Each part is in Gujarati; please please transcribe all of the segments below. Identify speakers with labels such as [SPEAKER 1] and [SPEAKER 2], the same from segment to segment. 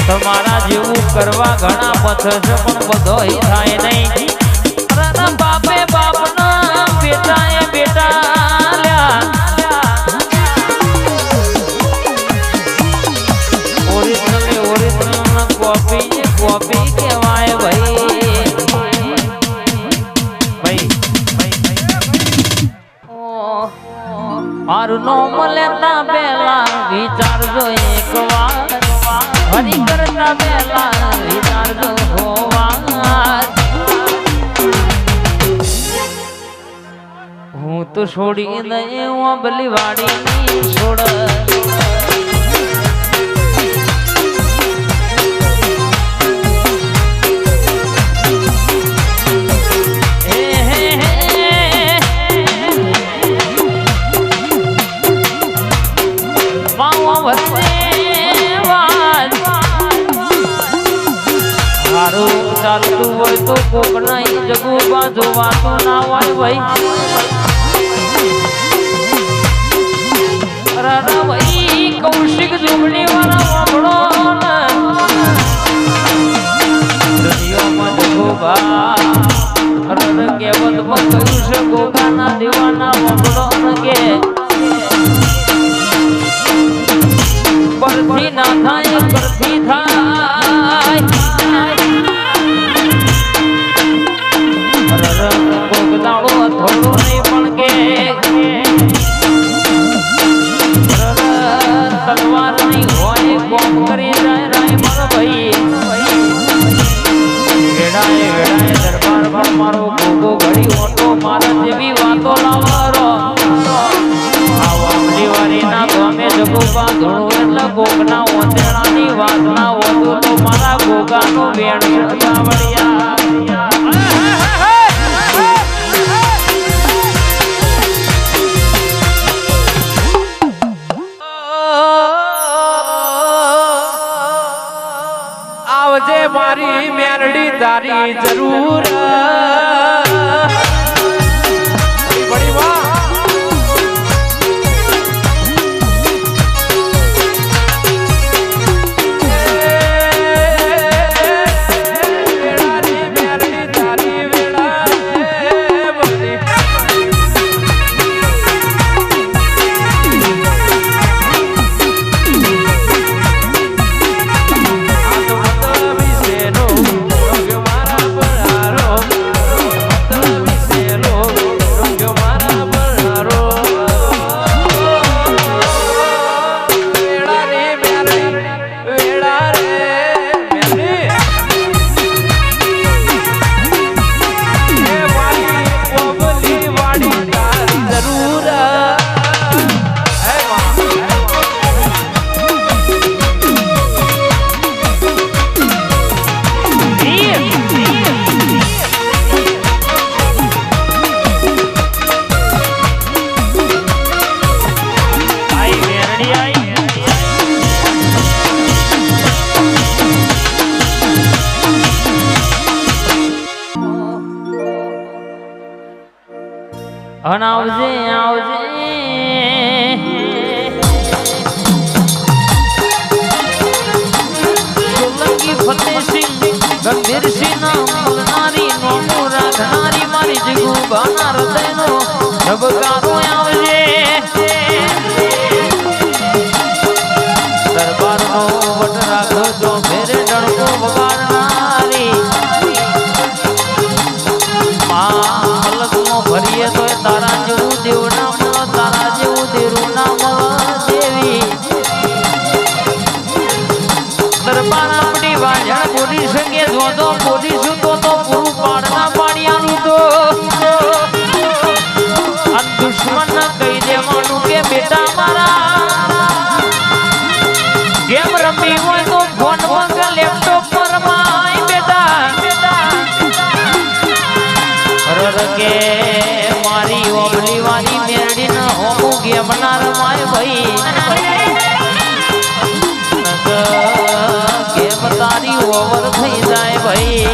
[SPEAKER 1] તમારા જેવું કરવા ઘણા પથ છે પણ બધો થાય નહીં. બાપે બાપના બેટાએ બેટા ઓરિજિનલ કોપી કહેવાય ભાઈ. મારું નામ લેતા પહેલા વિચારજો એક વાર, હરી કરતા પહેલા વિચારજો હોવા. હું તો છોડી દઈ બલી વાડી છોડ. તારું ચાલતું હોય તો કોક નહીં જગુ બાજુ વાતો ના હોય ભાઈ રારા ભાઈ કૌશિક જુગની વાળા વાપડો દુનિયામાં જગુ બા રર કેવત માં કહ્યું છે ગોગાના દીવાના વાપડો કે પરથી ના થાય પરથી થાય કોકદાળો થોડો નહીં પણ કે તલવાર નહીં હોય કોમ કરી જાય રાય મારો ભાઈ વેડાએ વેડાએ દરબાર પર મારો ગોગો ઘડી ઓટો મારા જેવી વાતો લાવરો વારીના ગમે જગુબા ધોળો એટલે ગોગના ઓતેડાની વાતના વધુ તો મારા ગોગાનો વેણ ગાવડિયા
[SPEAKER 2] આવજે મારી મેરડી તારી જરૂર બડી વાહ
[SPEAKER 1] આવજે આવજે સોલંકી ફતેહસિંહ ગંભીરસિંહ ના બોલનારી નોમો રાખનારી મારી જગુબાના હૃદયનો ધબકારો આવજે દરબારનો વટ રાખજો ફેરે ડણકો વગાડનારી ભરીએ તો તારા જેવું દેવ ના મળે તારા જેવું દેરું ના મળે દેવી દરબાર આપણી વાજણ બોલી શકે જો બોલીશું તો પૂરું પાડના પાડિયાનું તો આ દુશ્મન કહી દેવાનું કે બેટા મારા ગેમ રમી હોય તો ફોન માં લેપટોપ પર માય બેટા કે મારી ઓબલી વાળી મેરડી ન હોમું ગેમનાર માય ભાઈ ગેમ તારી ઓવર થઈ જાય ભાઈ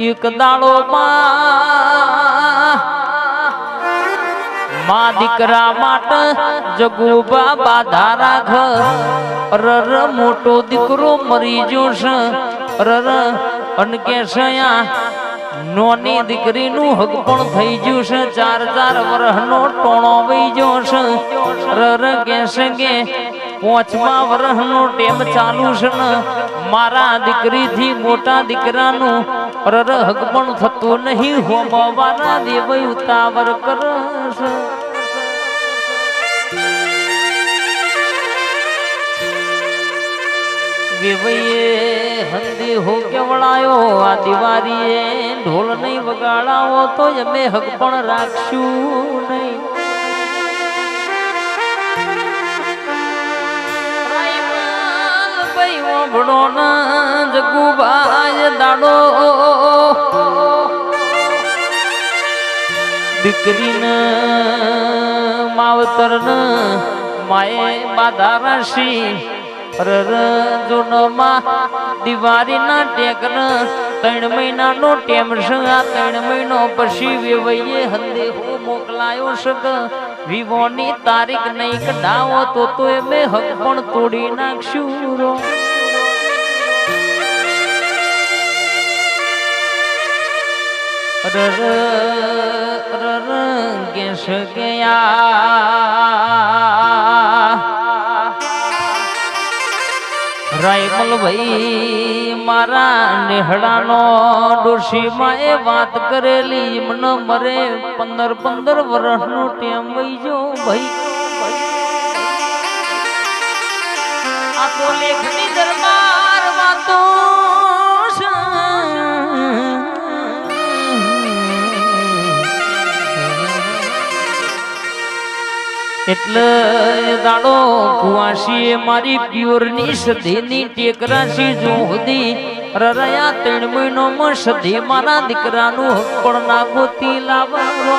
[SPEAKER 1] એક દાડો માં દીકરા માટે જગુબા બાધા રાખ રર મોટો દીકરો મરી જોશે રર અનકે સયા નોની દીકરીનું હક પણ થઈ ગયું છે 4 વર્ષનો ટોણો વઈ જોશે રર કેસે કે 5મા વર્ષનો ટેમ ચાલુ છે ને મારા દીકરીથી મોટા દીકરાનું રર હક પણ થતું નહીં હોમવાના દેવ ઉતાવર કરશે વેવઈએ હંદી હો કેવડાયો આ દિવારીએ ઢોલ નહીં વગાડાવો તો અમે હક પણ રાખશું નહીં વડો ના જગુભાઈ દાડો દીકરીને માવતર માએ બાધા રાશી જોનમાં દિવાળીના ટેકન 3 મહિનાનો ટેમ છે આ 3 મહિનો પછી વેવઈએ હંદે હું મોકલાયો શક વિવોની તારીખ નહીં કઢાવો તો એમે હક પણ તોડી નાખશું રો કેશ ગયા રાયમલ ભાઈ મારા નેહડાનો ડોશીમાં એ વાત કરેલી મન મરે 15 વર્ષનો ટેમ વઈજો ભાઈ આ તો લેખની દરબાર વાતો એટલે દાડો કુવાશી મારી પ્યોરની સધીની ટેકરાશી જો હતી રરયા 3 મહિનોમાં સધી મારા દીકરાનું હક પણ ના ગોતી લાવવાનો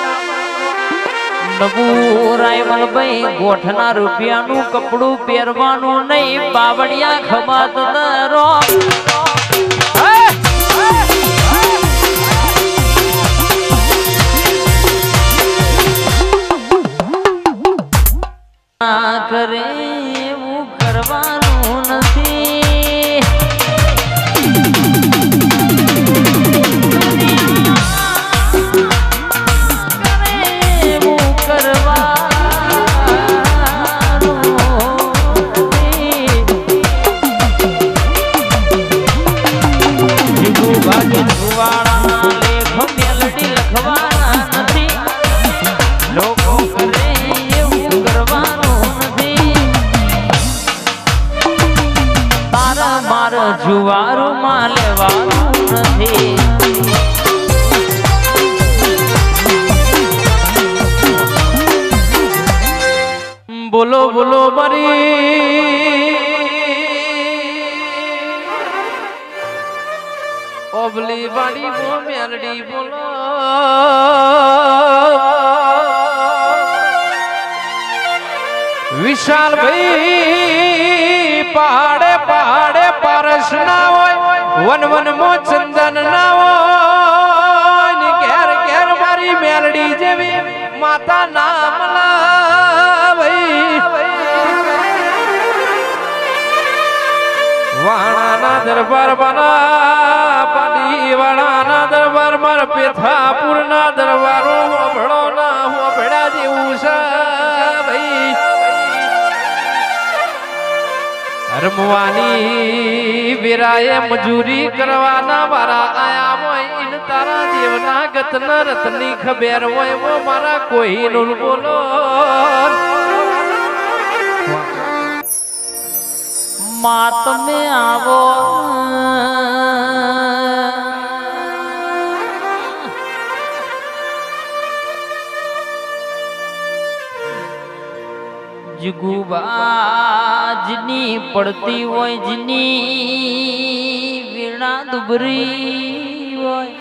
[SPEAKER 1] નવું રાયમલભાઈ ગોઠના રૂપિયાનું કપડું પહેરવાનું નહીં બાવડિયા ખબાત દરો કરે એવું કરવાનું નથી એવું કરવાનું ભાગ્ય વાળા લેખ મેલડી લખવાના નથી લોકો કરે એવું કરવાનું માર જુવારું માં લેવાનું નથી બોલો બોલો મારી ઓબલી વાડી બો મેલડી બોલો વિશાલ ભાઈ પહાડે પહાડે પારસ ના હોય વન વન મો ચંદન ના હોય ઘેર ઘેર મારી મેલડી જેવી માતા નામ ભાઈ વાણાના દરબાર બના પાડી વાણાના દરબાર માર પેથાપુર ના દરબારો ભળો ના હું ભેડા જેવું છે ભાઈ રમવાની વિરાએ મજૂરી કરવાના મારા આયા હોય ઇન તારા દેવના ગતના રતની ખબર હોય વો મારા કોઈ નું બોલો માત મે આવો જગુબાજની પડતી હોય જની વીણા દુબરી હોય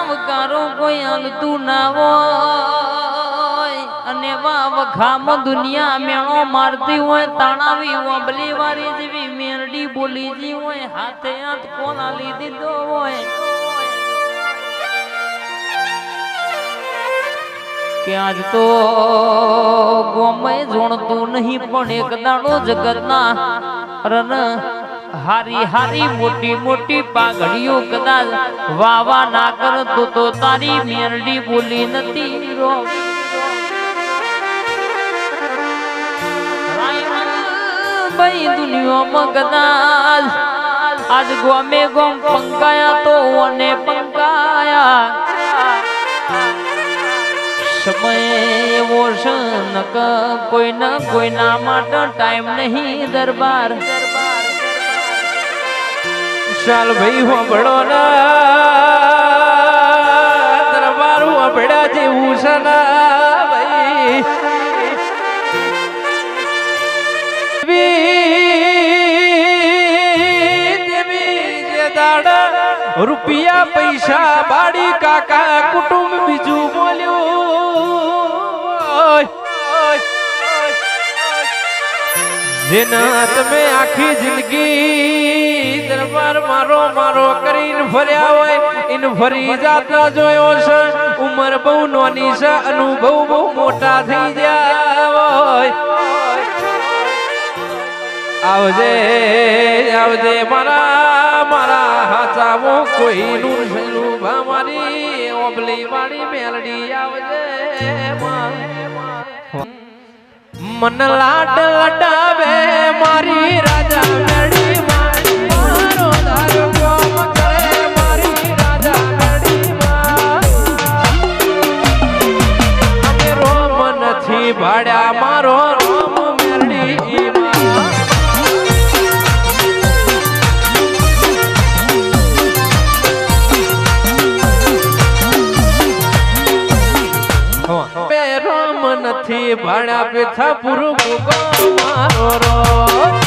[SPEAKER 1] વકારો કોઈ અંગતું ના હોય અને વખામાં દુનિયા મેણો મારતી હોય તાણાવી ઓબલી વારી જેવી મેરડી બોલી જી હોય હાથે હાથ કોના લીધી દો હોય કે આજ તો ગોમય જોણતું નહીં પણ એક દાડો જગતના રન હારી હારી મોટી મોટી પાઘડીઓ કદાચ વાવા ના કરતો તો તારી મેરડી બોલી નથી રો ભાઈ દુનિયામાં કદાચ આજ ગોમે ગોમ પંકાયા તો અને પંકાયા સમય એવો છે નક કોઈના માટે ટાઈમ નહીં દરબાર ચાલ ભાઈ હોબળો ના દરબાર હોબળા જેવું છે ના ભાઈ
[SPEAKER 2] રૂપિયા પૈસા બાડી કાકા કુટુંબ બીજું બોલ્યું જેના તમે આખી જિંદગી દરબાર મારો મારો કરીને ફર્યા હોય ઇન ફરી જાતા જોયો છે ઉંમર બહુ નાની છે અનુભવ બહુ મોટા થઈ ગયા હોય આવજે આવજે મારા મારા હાચાવો કોઈનું સલું મારી ઓબલી વાળી મેલડી આવજે મન લાડ લડાવે મારી રાજા મેલડી મારો ધારો કોમ કરે મારી રાજા મેલડી અમે રોમ નથી ભાડ્યા મારો રોમ મેલડી રોમ નથી ભાડા પેથા પુરુ મારો રો